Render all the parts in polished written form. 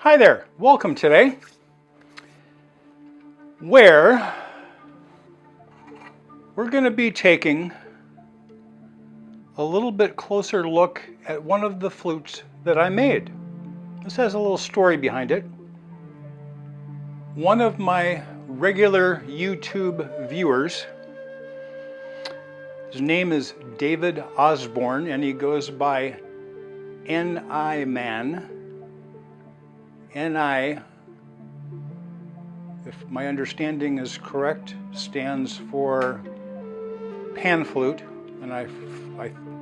Hi there, welcome today, where we're going to be taking a little bit closer look at one of the flutes that I made. This has a little story behind it. One of my regular YouTube viewers, his name is David Osborn, and he goes by NI Man. NI, if my understanding is correct, stands for pan flute, and I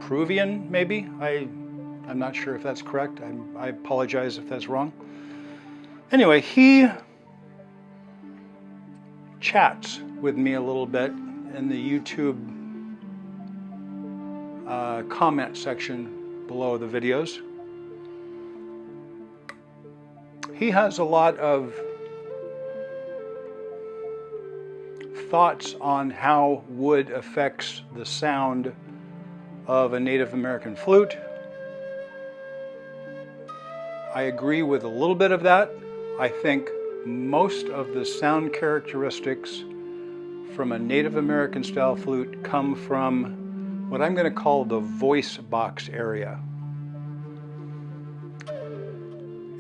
Peruvian maybe? I'm not sure if that's correct. I apologize if that's wrong. Anyway, he chats with me a little bit in the YouTube comment section below the videos. He has a lot of thoughts on how wood affects the sound of a Native American flute. I agree with a little bit of that. I think most of the sound characteristics from a Native American style flute come from what I'm going to call the voice box area.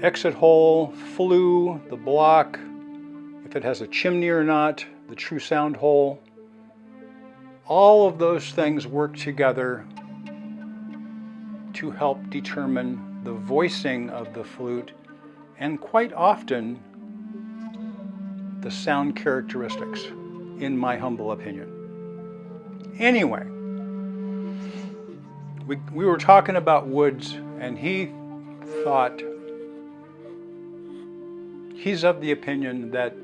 Exit hole, flue, the block, if it has a chimney or not, the true sound hole. All of those things work together to help determine the voicing of the flute and quite often the sound characteristics, in my humble opinion. Anyway, we were talking about woods, and he thought, he's of the opinion that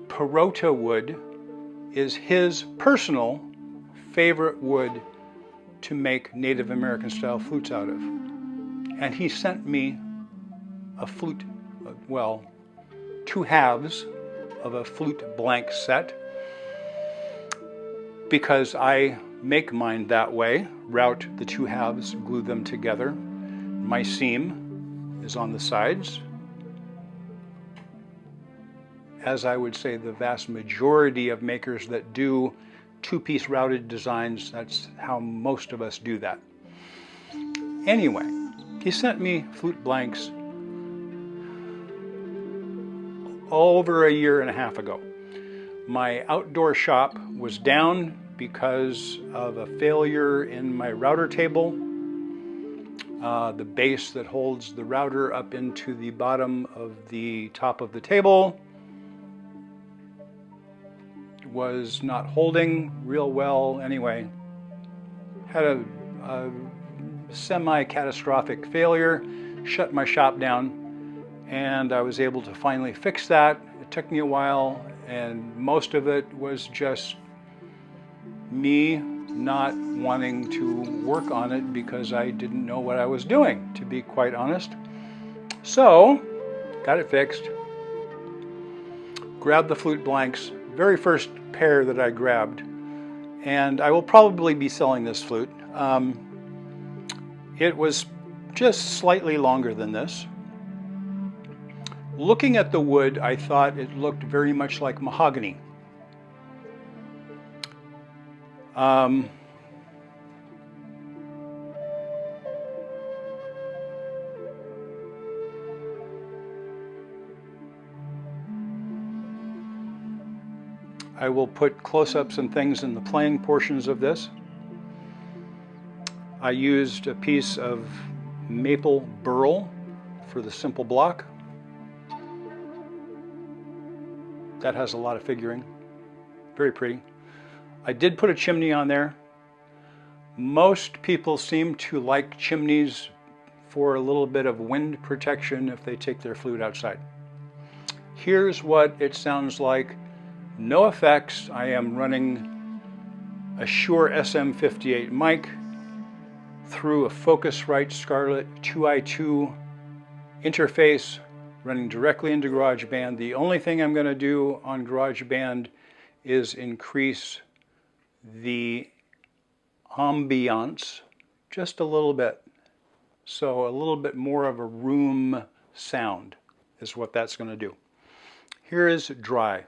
Parota wood is his personal favorite wood to make Native American style flutes out of. And he sent me a flute, well, two halves of a flute blank set, because I make mine that way, route the two halves, glue them together. My seam is on the sides. As I would say, the vast majority of makers that do two-piece routed designs, that's how most of us do that. Anyway, he sent me flute blanks over a year and a half ago. My outdoor shop was down because of a failure in my router table. The base that holds the router up into the bottom of the top of the table was not holding real well. Anyway, had a semi-catastrophic failure, shut my shop down, and I was able to finally fix that. It took me a while, and most of it was just me not wanting to work on it because I didn't know what I was doing, to be quite honest. So, got it fixed, grabbed the flute blanks, very first pair that I grabbed, and I will probably be selling this flute. It was just slightly longer than this. Looking at the wood, I thought it looked very much like mahogany. I will put close-ups and things in the playing portions of this. I used a piece of maple burl for the simple block. That has a lot of figuring. Very pretty. I did put a chimney on there. Most people seem to like chimneys for a little bit of wind protection if they take their flute outside. Here's what it sounds like. No effects. I am running a Shure SM58 mic through a Focusrite Scarlett 2i2 interface, running directly into GarageBand. The only thing I'm going to do on GarageBand is increase the ambiance just a little bit. So a little bit more of a room sound is what that's going to do. Here is dry.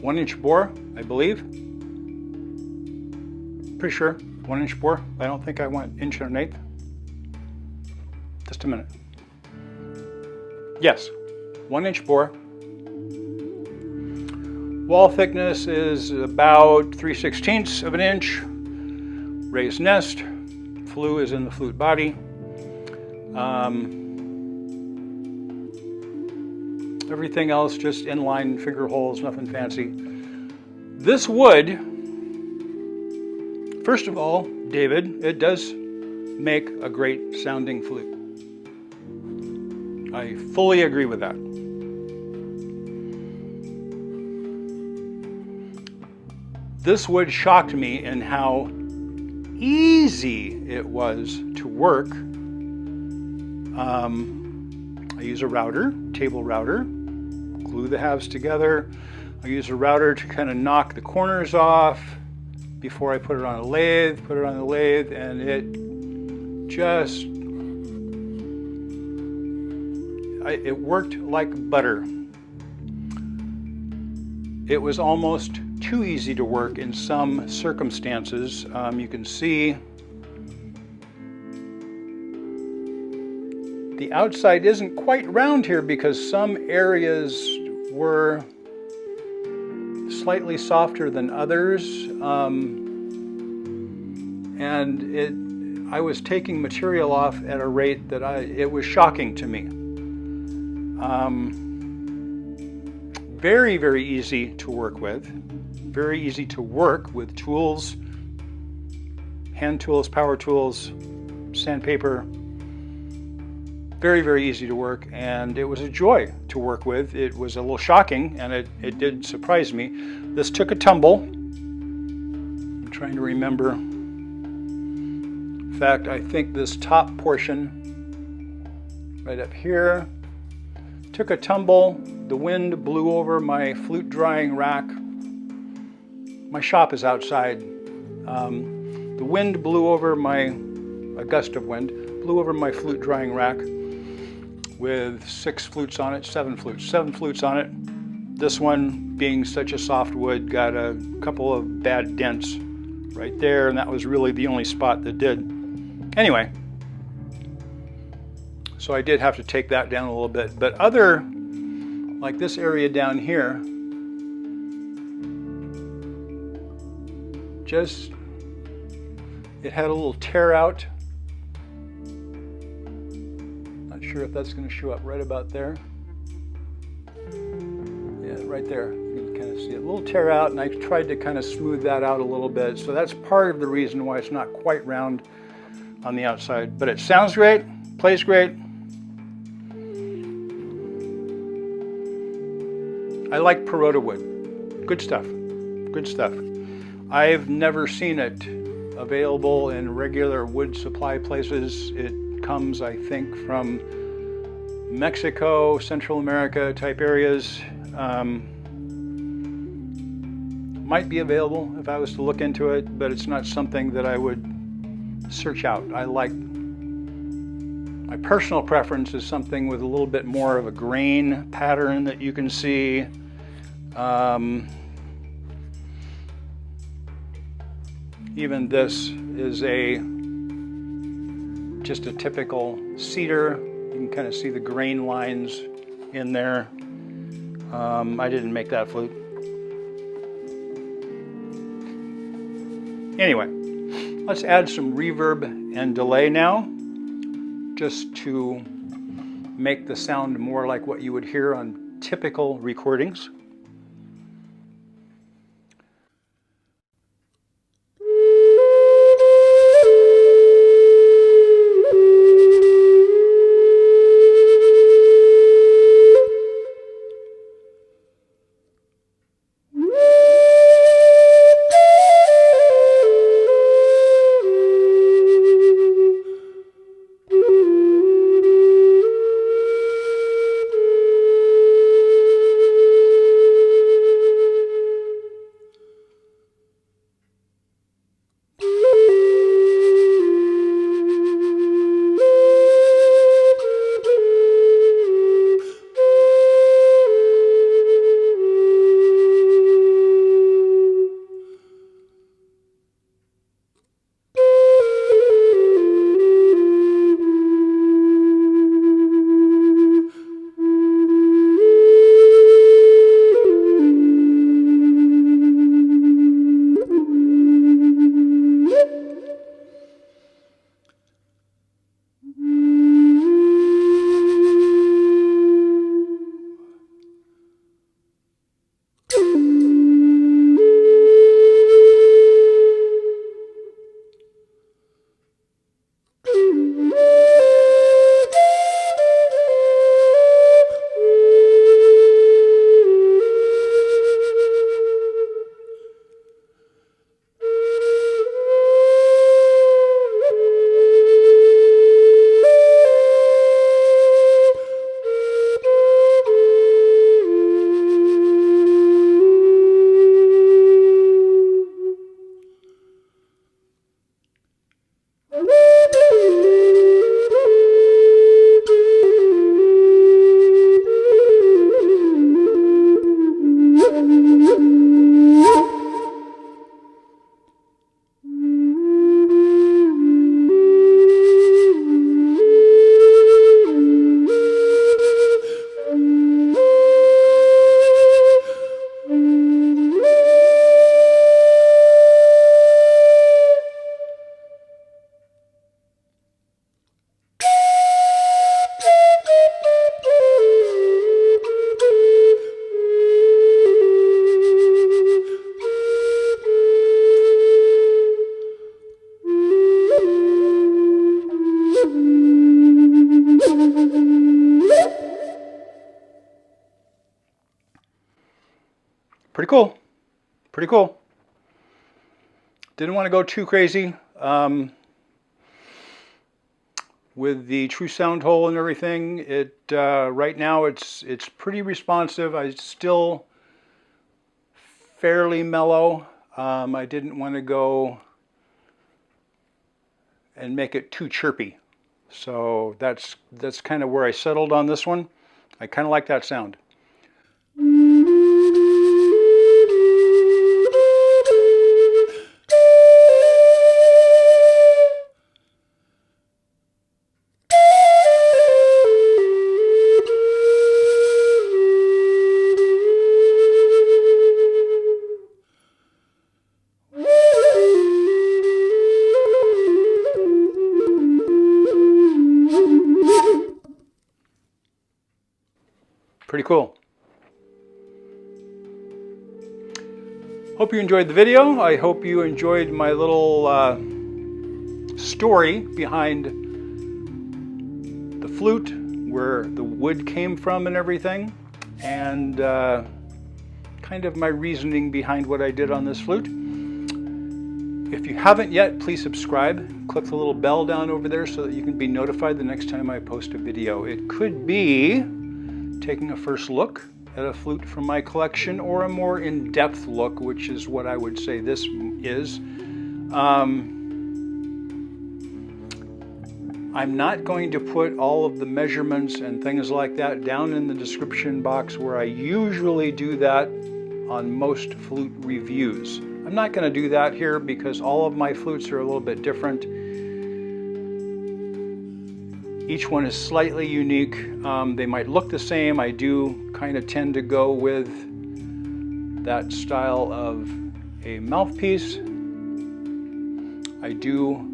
One-inch bore, I believe. Pretty sure, 1-inch bore. I don't think I went 1 1/8. Just a minute. Yes, 1-inch bore. Wall thickness is about 3/16 of an inch. Raised nest. Flue is in the flute body. Everything else just inline finger holes, nothing fancy. This wood, first of all, David, it does make a great sounding flute. I fully agree with that. This wood shocked me in how easy it was to work. I use a router, table router, glue the halves together. I use a router to kind of knock the corners off before I put it on a lathe, and it just, it worked like butter. It was almost too easy to work in some circumstances. You can see the outside isn't quite round here because some areas were slightly softer than others, and I was taking material off at a rate that it was shocking to me. Very, very easy to work with. Very easy to work with tools, hand tools, power tools, sandpaper. Very, very easy to work, and it was a joy to work with. It was a little shocking, and it did surprise me. This took a tumble. I'm trying to remember. In fact, I think this top portion right up here took a tumble. The wind blew over my flute drying rack. My shop is outside. The wind blew over a gust of wind blew over my flute drying rack with 6 flutes on it, 7 flutes on it. This one, being such a soft wood, got a couple of bad dents right there, and that was really the only spot that did. Anyway, so I did have to take that down a little bit, but other, like this area down here, just, it had a little tear out. Not sure if that's going to show up right about there. Yeah, right there. You can kind of see a little tear out, and I tried to kind of smooth that out a little bit. So that's part of the reason why it's not quite round on the outside. But it sounds great, plays great. I like Parota Wood. Good stuff. Good stuff. I've never seen it available in regular wood supply places. It comes, I think, from Mexico, Central America type areas. might be available if I was to look into it, but it's not something that I would search out. I like, my personal preference is something with a little bit more of a grain pattern that you can see. Even this is just a typical cedar. You can kind of see the grain lines in there. I didn't make that flute. Anyway, let's add some reverb and delay now, just to make the sound more like what you would hear on typical recordings. Pretty cool. Pretty cool. Didn't want to go too crazy with the true sound hole and everything. It right now it's pretty responsive. It's still fairly mellow. I didn't want to go and make it too chirpy. So that's kind of where I settled on this one. I kind of like that sound. Pretty cool. Hope you enjoyed the video. I hope you enjoyed my little story behind the flute, where the wood came from and everything, and kind of my reasoning behind what I did on this flute. If you haven't yet, please subscribe. Click the little bell down over there so that you can be notified the next time I post a video. It could be taking a first look at a flute from my collection, or a more in-depth look, which is what I would say this is. I'm not going to put all of the measurements and things like that down in the description box where I usually do that on most flute reviews. I'm not going to do that here because all of my flutes are a little bit different. Each one is slightly unique. They might look the same. I do kind of tend to go with that style of a mouthpiece. I do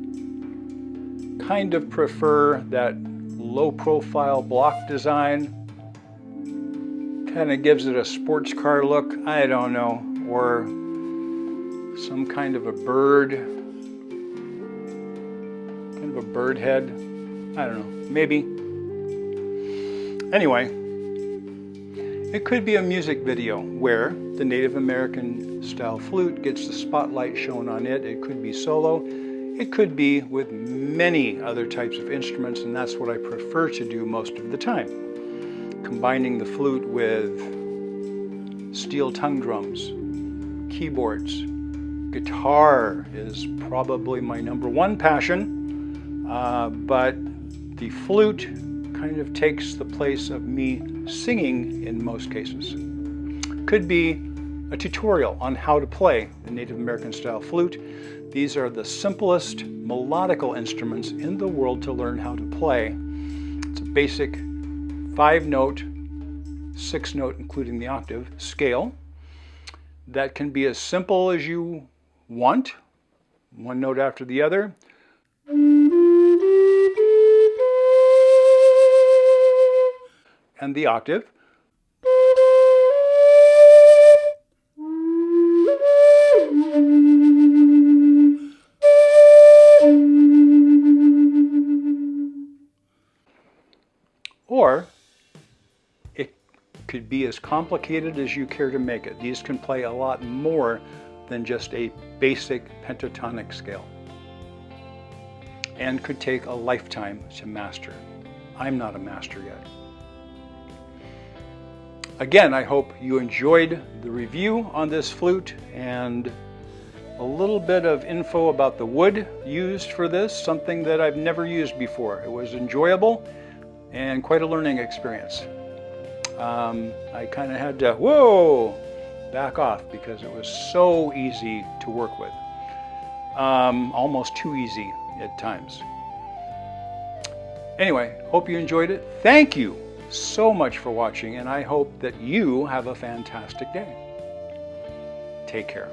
kind of prefer that low profile block design. Kind of gives it a sports car look, I don't know, or some kind of a bird, head, I don't know, maybe. Anyway, it could be a music video where the Native American style flute gets the spotlight shown on it. It could be solo. It could be with many other types of instruments, and that's what I prefer to do most of the time. Combining the flute with steel tongue drums, keyboards. Guitar is probably my #1 passion, but the flute kind of takes the place of me singing in most cases. Could be a tutorial on how to play the Native American style flute. These are the simplest melodical instruments in the world to learn how to play. It's a basic 5-note, 6-note, including the octave, scale that can be as simple as you want, one note after the other, and the octave. Or it could be as complicated as you care to make it. These can play a lot more than just a basic pentatonic scale, and could take a lifetime to master. I'm not a master yet. Again, I hope you enjoyed the review on this flute and a little bit of info about the wood used for this, something that I've never used before. It was enjoyable and quite a learning experience. I kind of had to, back off because it was so easy to work with. Almost too easy at times. Anyway, hope you enjoyed it. Thank you so much for watching, and I hope that you have a fantastic day. Take care.